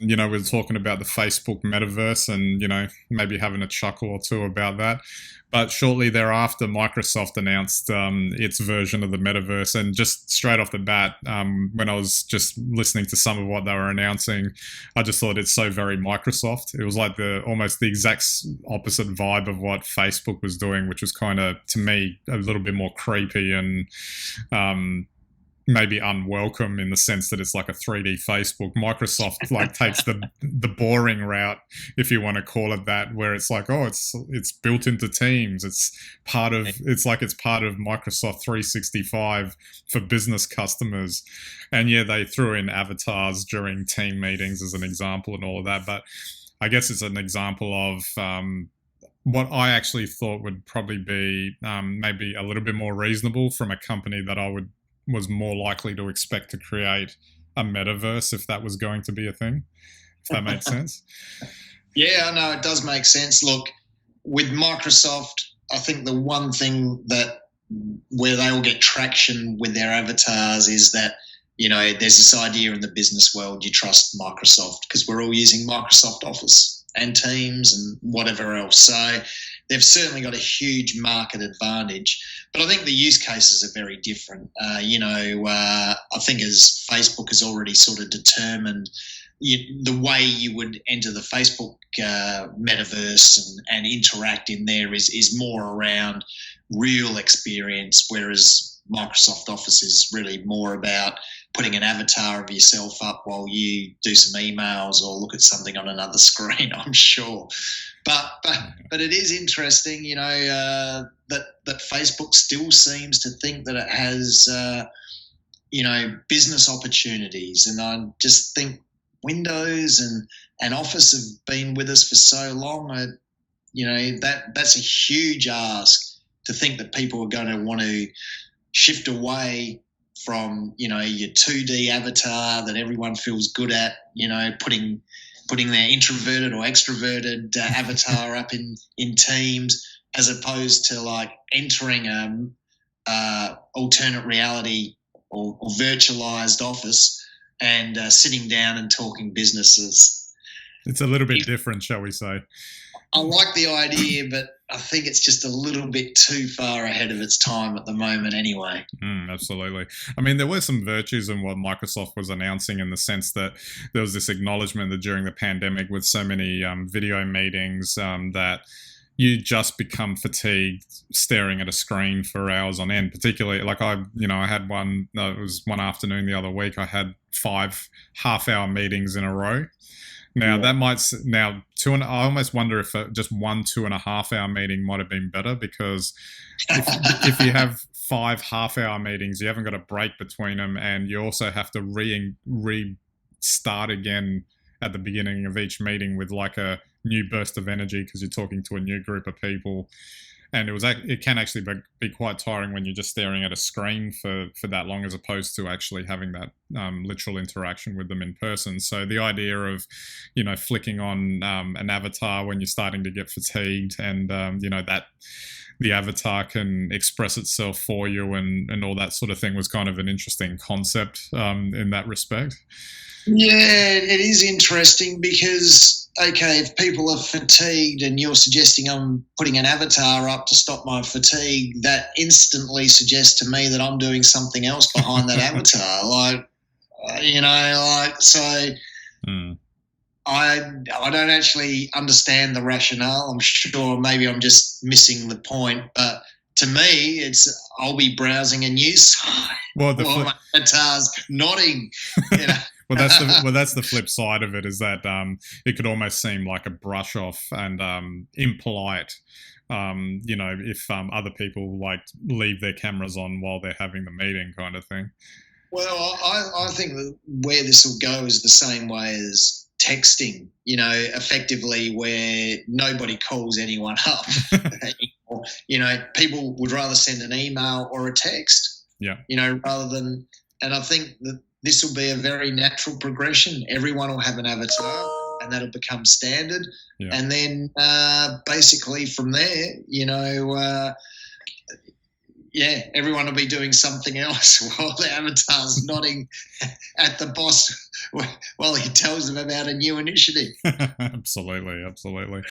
we're talking about the Facebook metaverse and, maybe having a chuckle or two about that. But shortly thereafter, Microsoft announced its version of the metaverse. And just straight off the bat, when I was just listening to some of what they were announcing, I just thought it's so very Microsoft. It was like almost the exact opposite vibe of what Facebook was doing, which was kind of, to me, a little bit more creepy and maybe unwelcome in the sense that it's like a 3D Facebook. Microsoft like takes the boring route, if you want to call it that, where it's like, oh, it's built into Teams. It's part of Microsoft 365 for business customers. And yeah, they threw in avatars during team meetings as an example and all of that. But I guess it's an example of what I actually thought would probably be maybe a little bit more reasonable from a company that was more likely to expect to create a metaverse if that was going to be a thing, if that made sense. Yeah, no, it does make sense. Look, with Microsoft, I think the one thing where they will get traction with their avatars is that, there's this idea in the business world, you trust Microsoft because we're all using Microsoft Office and Teams and whatever else. So they've certainly got a huge market advantage. But I think the use cases are very different. I think as Facebook has already sort of determined the way you would enter the Facebook metaverse and interact in there is more around real experience, whereas Microsoft Office is really more about putting an avatar of yourself up while you do some emails or look at something on another screen, I'm sure. But it is interesting, that Facebook still seems to think that it has, business opportunities. And I just think Windows and Office have been with us for so long. That's a huge ask to think that people are going to want to shift away from, your 2D avatar that everyone feels good at, putting their introverted or extroverted avatar up in Teams, as opposed to like entering alternate reality or virtualized Office and sitting down and talking businesses. It's a little bit different, shall we say. I like the idea, but I think it's just a little bit too far ahead of its time at the moment anyway. Absolutely. I mean, there were some virtues in what Microsoft was announcing in the sense that there was this acknowledgement that during the pandemic with so many video meetings that you just become fatigued staring at a screen for hours on end. Particularly, like I had one, it was one afternoon the other week, I had 5 half-hour meetings in a row. Now that might I almost wonder if just 1 2.5 hour meeting might have been better, because if you have 5 half-hour meetings, you haven't got a break between them, and you also have to restart again at the beginning of each meeting with like a new burst of energy because you're talking to a new group of people. And it can actually be quite tiring when you're just staring at a screen for that long, as opposed to actually having that literal interaction with them in person. So the idea of, flicking on an avatar when you're starting to get fatigued, and that the avatar can express itself for you and all that sort of thing was kind of an interesting concept in that respect. Yeah, it is interesting because, okay, if people are fatigued and you're suggesting I'm putting an avatar up to stop my fatigue, that instantly suggests to me that I'm doing something else behind that avatar. I don't actually understand the rationale. I'm sure maybe I'm just missing the point, but to me, I'll be browsing a news site while my avatar's nodding. Well, that's the flip side of it, is that it could almost seem like a brush off and impolite. If other people like leave their cameras on while they're having the meeting, kind of thing. Well, I think that where this will go is the same way as texting. Effectively where nobody calls anyone up. People would rather send an email or a text. Yeah. Rather than, and I think that this will be a very natural progression. Everyone will have an avatar, and that'll become standard. Yeah. And then basically from there, yeah, everyone will be doing something else while the avatar's nodding at the boss while he tells them about a new initiative. Absolutely, absolutely.